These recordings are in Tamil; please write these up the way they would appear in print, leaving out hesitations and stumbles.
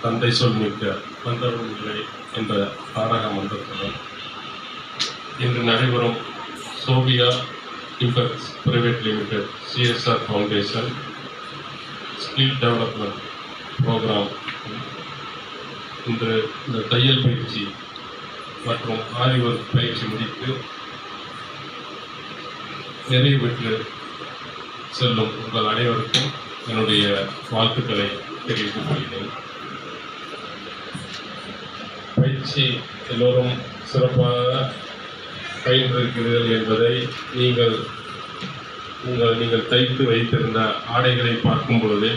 தந்தை சொல் மிக்க வந்தவர்களை என்ற தாரக மன்றத்துடன் இன்று நடைபெறும் Sophia Impex private limited CSR foundation skill development program இன்று இந்த தையல் பயிற்சி மற்றும் ஆரி ஒர்க் பயிற்சி முடித்து நிறைவு பெற்று செல்லும் உங்கள் அனைவருக்கும் என்னுடைய வாழ்த்துக்களை தெரிவித்துக் கொள்கிறேன். பயிற்சி எல்லோரும் சிறப்பாக பயின்றிருக்கிறீர்கள் என்பதை நீங்கள் தைத்து வைத்திருந்த ஆடைகளை பார்க்கும் பொழுதே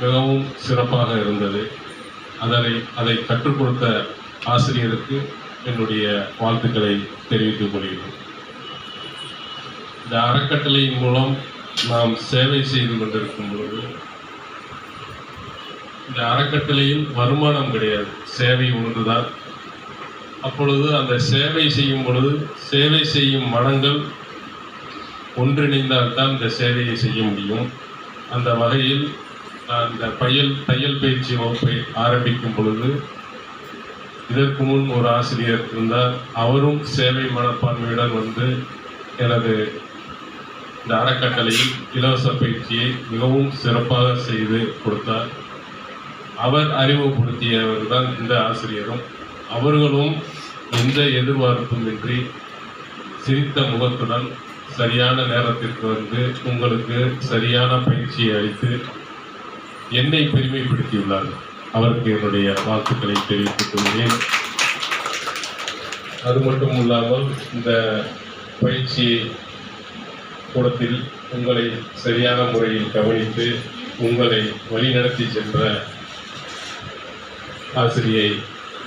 மிகவும் சிறப்பாக இருந்தது. அதை கற்றுக் கொடுத்த ஆசிரியருக்கு என்னுடைய வாழ்த்துக்களை தெரிவித்துக் கொள்கிறேன். இந்த அறக்கட்டளையின் மூலம் நாம் சேவை செய்து கொண்டிருக்கும் பொழுது இந்த அறக்கட்டளையில் வருமானம் கிடையாது, சேவை ஒன்றுதான். அப்பொழுது அந்த சேவை செய்யும் பொழுது சேவை செய்யும் மனங்கள் ஒன்றிணைந்தால்தான் இந்த சேவையை செய்ய முடியும். அந்த வகையில் அந்த தையல் பயிற்சி வகுப்பை ஆரம்பிக்கும் பொழுது இதற்கு முன் ஒரு ஆசிரியர் இருந்தார். அவரும் சேவை மனப்பான்மையுடன் வந்து எனது இந்த அறக்கட்டளையில் இலவச பயிற்சியை மிகவும் சிறப்பாக செய்து கொடுத்தார். அவர் அறிமுகப்படுத்தியவர் தான் இந்த ஆசிரியரும். அவர்களும் எந்த எதிர்பார்ப்பும் இன்றி சிரித்த முகத்துடன் சரியான நேரத்திற்கு வந்து உங்களுக்கு சரியான பயிற்சியை அளித்து என்னை பெருமைப்படுத்தியுள்ளார்கள். அவருக்கு என்னுடைய வாழ்த்துக்களை தெரிவித்துக் கொள்கிறேன். அது மட்டும் இல்லாமல் இந்த பயிற்சி கூடத்தில் உங்களை சரியான முறையில் கவனித்து உங்களை வழிநடத்தி சென்ற ஆசிரியை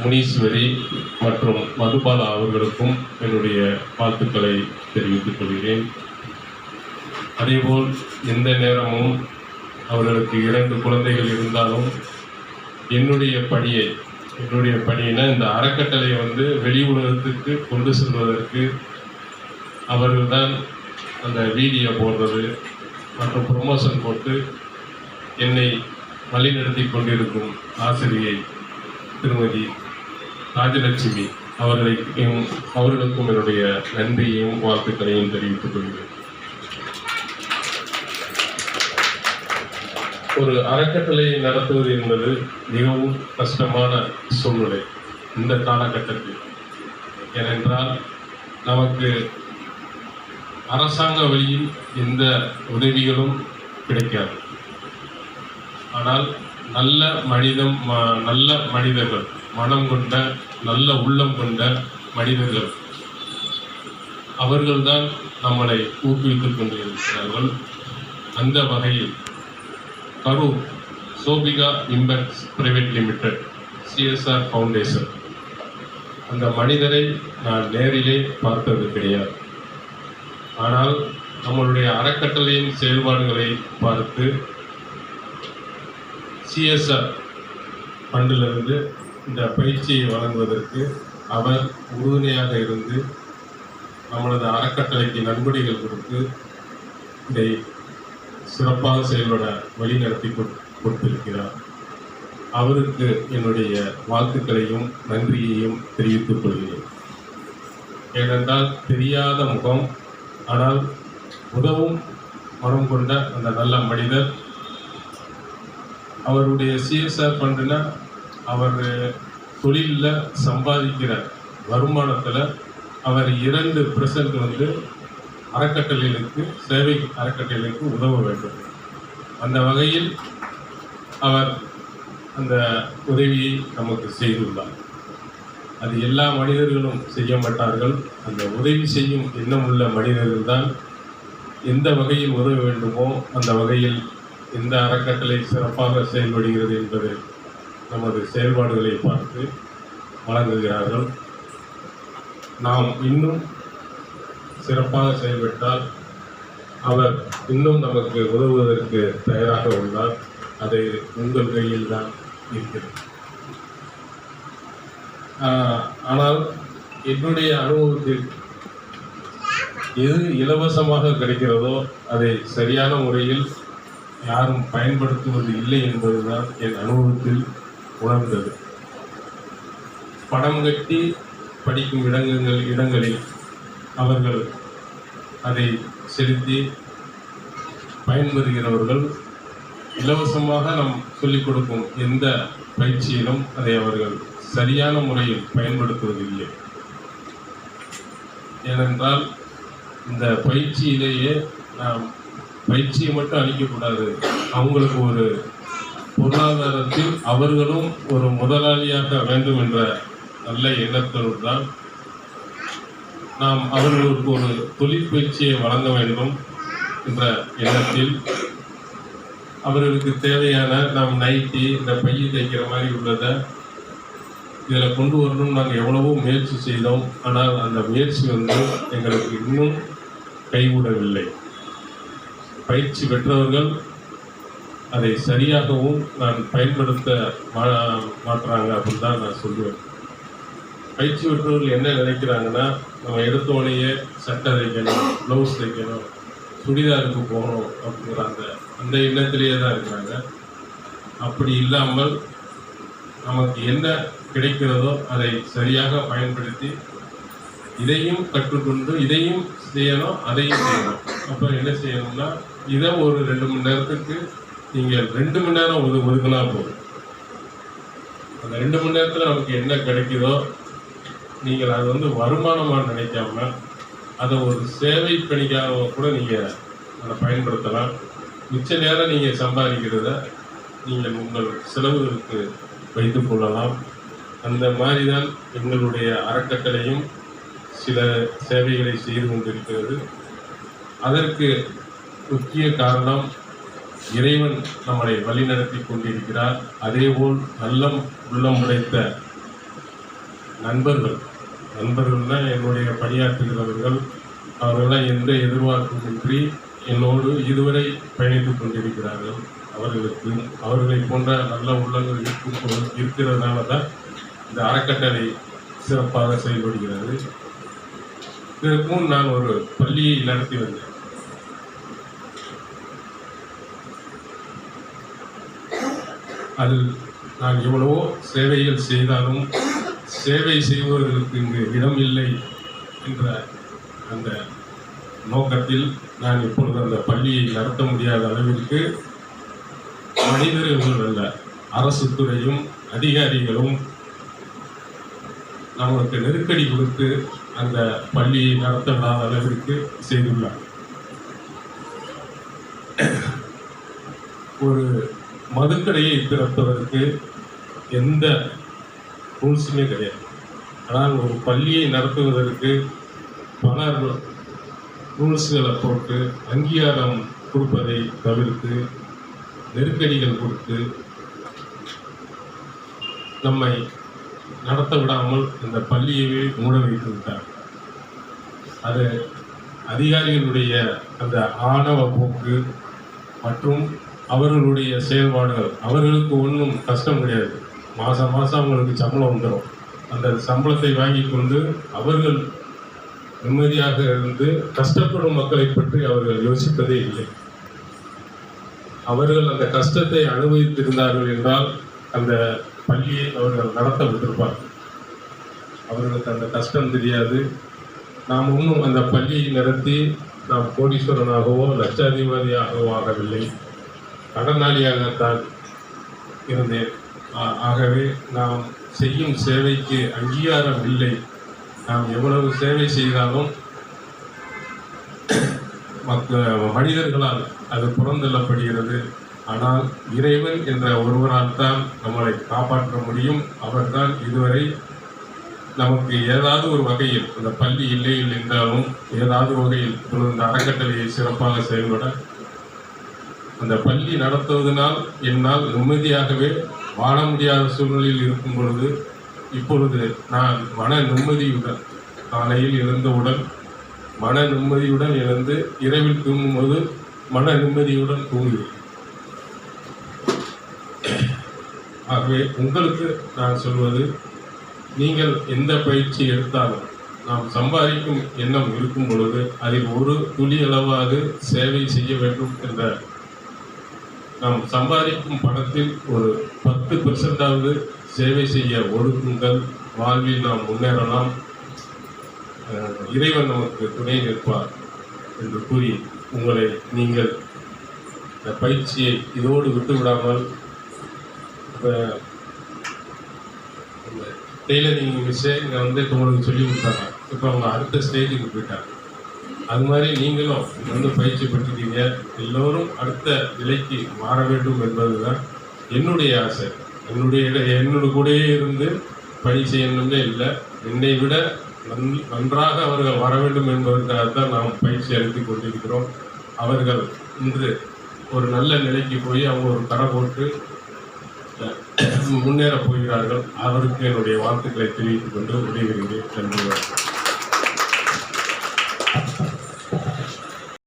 முனீஸ்வரி மற்றும் மதுபாலா அவர்களுக்கும் என்னுடைய வாழ்த்துக்களை தெரிவித்துக் கொள்கிறேன். அதேபோல் எந்த நேரமும் அவர்களுக்கு 2 குழந்தைகள் இருந்தாலும் என்னுடைய பணியின இந்த அறக்கட்டளையை வந்து வெளி உலகத்துக்கு கொண்டு செல்வதற்கு அவர்கள்தான் அந்த வீடியோ போடுறது மற்றும் ப்ரொமோஷன் போட்டு என்னை வழிநடத்தி கொண்டிருக்கும் ஆசிரியை திருமதி ராஜலட்சுமி அவர்களுக்கும் என்னுடைய நன்றியையும் வாழ்த்துக்களையும் தெரிவித்துக் கொள்கிறேன். ஒரு அறக்கட்டளையை நடத்துவது என்பது மிகவும் கஷ்டமான சூழ்நிலை இந்த காலகட்டத்தில். ஏனென்றால் நமக்கு அரசாங்க வழியில் எந்த உதவிகளும் கிடைக்காது. ஆனால் நல்ல மனிதர்கள், மனம் கொண்ட நல்ல உள்ளம் கொண்ட மனிதர்கள் அவர்கள்தான் நம்மளை ஊக்குவித்துக் கொண்டிருக்கிறார்கள். அந்த வகையில் Karur Sobika Impex private limited CSR foundation அந்த மனிதரை நான் நேரிலே பார்த்தது கிடையாது. ஆனால் நம்மளுடைய அறக்கட்டளையின் செயல்பாடுகளை பார்த்து CSR ஃபண்டிலிருந்து இந்த பயிற்சியை வழங்குவதற்கு அவர் உறுதுணையாக இருந்து நம்மளது அறக்கட்டளைக்கு நன்கொடைகள் கொடுத்து இதை சிறப்பாக செயல்பட வழிநடத்தி கொடுத்திருக்கிறார். அவருக்கு என்னுடைய வாழ்த்துக்களையும் நன்றியையும் தெரிவித்துக் கொள்கிறேன். ஏனென்றால் தெரியாத முகம், ஆனால் உதவும் மனம் கொண்ட அந்த நல்ல மனிதர். அவருடைய CSR ஃபண்டுனா அவர் தொழிலில் சம்பாதிக்கிற வருமானத்தில் அவர் 2% வந்து அறக்கட்டளைகளுக்கு சேவை அறக்கட்டளைகளுக்கு உதவ வேண்டும். அந்த வகையில் அவர் அந்த உதவியை நமக்கு செய்துள்ளார். அது எல்லா மனிதர்களும் செய்ய மாட்டார்கள். அந்த உதவி செய்யும் எண்ணமுள்ள மனிதர்கள் தான் எந்த வகையில் உதவ வேண்டுமோ அந்த வகையில் எந்த அறக்கட்டளை சிறப்பாக செயல்படுகிறது என்பது நமது செயல்பாடுகளை பார்த்து வழங்குகிறார்கள். நாம் இன்னும் சிறப்பாக செயல்பட்டால் அவர் இன்னும் நமக்கு உதவுவதற்கு தயாராக உள்ளார். அது உங்கள் கையில் தான் இருக்கிறது. ஆனால் என்னுடைய அனுபவத்தில் எது இலவசமாக கிடைக்கிறதோ அதை சரியான முறையில் யாரும் பயன்படுத்துவது இல்லை என்பதுதான் என் அனுபவத்தில் உணர்ந்தது. பணம் கட்டி படிக்கும் இடங்களில் அவர்கள் அதை செலுத்தி பயன்பெறுகிறவர்கள் இலவசமாக நாம் சொல்லிக் கொடுக்கும் எந்த பயிற்சியிலும் அதை அவர்கள் சரியான முறையில் பயன்படுத்துவதில்லை. ஏனென்றால் இந்த பயிற்சியிலேயே நாம் பயிற்சியை மட்டும் அளிக்கக்கூடாது, அவங்களுக்கு ஒரு பொருளாதாரத்தில் அவர்களும் ஒரு முதலாளியாக வேண்டும் என்ற நல்ல எண்ணத்தோடு தான் நாம் அவர்களுக்கு ஒரு தொழில் பயிற்சியை வழங்க வேண்டும் என்ற எண்ணத்தில் அவர்களுக்கு தேவையான நாம் நைட்டி இந்த பையை தைக்கிற மாதிரி உள்ளதை இதில் கொண்டு வரணும் நாங்கள் எவ்வளவோ முயற்சி செய்தோம். ஆனால் அந்த முயற்சி எங்களுக்கு இன்னும் கைகூடவில்லை. பயிற்சி பெற்றவர்கள் அதை சரியாகவும் நான் பயன்படுத்த மாட்டுறாங்க அப்படின்னு தான் நான் சொல்லுவேன். பயிற்சி பெற்றவர்கள் என்ன நினைக்கிறாங்கன்னா, நம்ம எடுத்தோடனேயே சட்டை தைக்கணும், ப்ளவுஸ் தைக்கணும், சுடிதாருக்கு போகணும் அப்படிங்கிற அந்த எண்ணத்திலேயே தான் இருக்கிறாங்க. அப்படி இல்லாமல் நமக்கு என்ன கிடைக்கிறதோ அதை சரியாக பயன்படுத்தி இதையும் கற்றுக்கொண்டு இதையும் செய்யணும், அதையும் செய்யணும். அப்போ என்ன செய்யணும்னா, இதை ஒரு 2 மணி நேரத்துக்கு நீங்கள் 2 மணி நேரம் ஒதுக்கினா போதும். அந்த 2 மணி நேரத்தில் நமக்கு என்ன கிடைக்குதோ நீங்கள் அது வருமானமாக நினைக்காம அதை ஒரு சேவை பணிக்காக கூட நீங்கள் அதை பயன்படுத்தலாம். மிச்ச நேரம் நீங்கள் சம்பாதிக்கிறத நீங்கள் உங்கள் செலவுகளுக்கு வைத்துக் கொள்ளலாம். அந்த மாதிரி தான் எங்களுடைய அறக்கட்டளையும் சில சேவைகளை செய்து கொண்டிருக்கிறது. அதற்கு முக்கிய காரணம் இறைவன் நம்மளை வழிநடத்தி கொண்டிருக்கிறார். அதேபோல் நல்லம் உள்ளம் உடைத்த நண்பர்கள்தான் என்னுடைய பணியாற்றுகிறவர்கள். அவர்களெல்லாம் எந்த எதிர்பார்ப்புமின்றி என்னோடு இதுவரை பயணித்துக் கொண்டிருக்கிறார்கள். அவர்களை போன்ற நல்ல உள்ளங்கள் இருக்கிறதுனால தான் இந்த அறக்கட்டளை சிறப்பாக செயல்படுகிறது. இதற்கு முன் நான் ஒரு பள்ளியை நடத்தி வந்தேன். அதில் நான் எவ்வளவோ சேவைகள் செய்தாலும் சேவை செய்பவர்களுக்கு இங்கு இடம் இல்லை என்ற அந்த நோக்கத்தில் நான் இப்பொழுது அந்த பள்ளியை நடத்த முடியாத அளவிற்கு மனிதர்கள் அல்ல, அரசு துறையும் அதிகாரிகளும் நமக்கு நெருக்கடி கொடுத்து அந்த பள்ளியை நடத்த விடாத அளவிற்கு செய்துள்ளார். ஒரு மதுக்கடையை திறப்பதற்கு எந்த ரூல்ஸுமே கிடையாது. ஆனால் ஒரு பள்ளியை நடத்துவதற்கு பல ரூல்ஸ்களை போட்டு அங்கீகாரம் கொடுப்பதை தவிர்த்து நெருக்கடிகள் கொடுத்து நம்மை நடத்த விடாமல் இந்த பள்ளியவே மூட வைத்து விட்டார். அது அதிகாரிகளுடைய அந்த ஆணவ போக்கு மற்றும் அவர்களுடைய செயல்பாடுகள். அவர்களுக்கு ஒன்றும் கஷ்டம் கிடையாது, மாதம் அவங்களுக்கு சம்பளம் வந்துடும். அந்த சம்பளத்தை வாங்கி கொண்டு அவர்கள் நிம்மதியாக இருந்து கஷ்டப்படும் மக்களை பற்றி அவர்கள் யோசிப்பதே இல்லை. அவர்கள் அந்த கஷ்டத்தை அனுபவித்திருந்தார்கள் என்றால் அந்த பள்ளியை அவர்கள் நடத்த விட்டிருப்பார்கள். அவர்களுக்கு அந்த கஷ்டம் தெரியாது. நாம் இன்னும் அந்த பள்ளியை நடத்தி நாம் கோடீஸ்வரனாகவோ லட்சாதிபதியாகவோ ஆகவில்லை, கடனாளியாகத்தான் இருந்தேன். ஆகவே நாம் செய்யும் சேவைக்கு அங்கீகாரம் இல்லை. நாம் எவ்வளவு சேவை செய்தாலும் மனிதர்களால் அது புறந்தள்ளப்படுகிறது. ஆனால் இறைவன் என்ற ஒருவரால் தான் நம்மளை காப்பாற்ற முடியும். அவர்தான் இதுவரை நமக்கு ஏதாவது ஒரு வகையில், அந்த பள்ளி இல்லை என்றாலும் ஏதாவது வகையில் இந்த அறக்கட்டளையை சிறப்பாக செயல்பட அந்த பள்ளி நடத்துவதனால் என்னால் நிம்மதியாகவே வாழ முடியாத சூழ்நிலையில் இருக்கும் பொழுது இப்பொழுது நான் மன நிம்மதியுடன் காலையில் எழுந்தவுடன் மன நிம்மதியுடன் எழுந்து இரவில் தூங்கும்போது மன நிம்மதியுடன் தூங்குகிறேன். ஆகவே உங்களுக்கு நான் சொல்வது, நீங்கள் எந்த பயிற்சி எடுத்தாலும் நாம் சம்பாதிக்கும் எண்ணம் இருக்கும் பொழுது அதில் ஒரு துளி அளவாக சேவை செய்ய வேண்டும் என்ற நாம் சம்பாதிக்கும் பணத்தில் ஒரு 10% சேவை செய்ய ஒதுக்குங்கள். வாழ்வில் நாம் முன்னேறலாம். இறைவன் நமக்கு துணை நிற்பார் என்று கூறி உங்களை நீங்கள் இந்த பயிற்சியை இதோடு விட்டு விடாமல் இப்போ டெய்லரிங் மிஸ்ஸே இங்கே வந்து உங்களுக்கு சொல்லி கொடுத்தாங்க. இப்போ அவங்க அடுத்த ஸ்டேஜுக்கு போயிட்டாங்க. அது மாதிரி நீங்களும் வந்து பயிற்சி பெற்றுட்டீங்க. எல்லோரும் அடுத்த நிலைக்கு மாற வேண்டும் என்பது தான் என்னுடைய ஆசை. என்னோட கூடயே இருந்து பணி செய்யணும்னே இல்லை, என்னை விட நன்றாக அவர்கள் வர வேண்டும் என்பதற்காகத்தான் நாம் பயிற்சி அளித்துக் கொண்டிருக்கிறோம். அவர்கள் இன்று ஒரு நல்ல நிலைக்கு போய் அவங்க ஒரு கடை போட்டு முன்னேறப் போகிறார்கள். அவருக்கு என்னுடைய வாழ்த்துக்களை தெரிவித்துக் கொண்டு விடைபெறுகிறேன். நன்றி.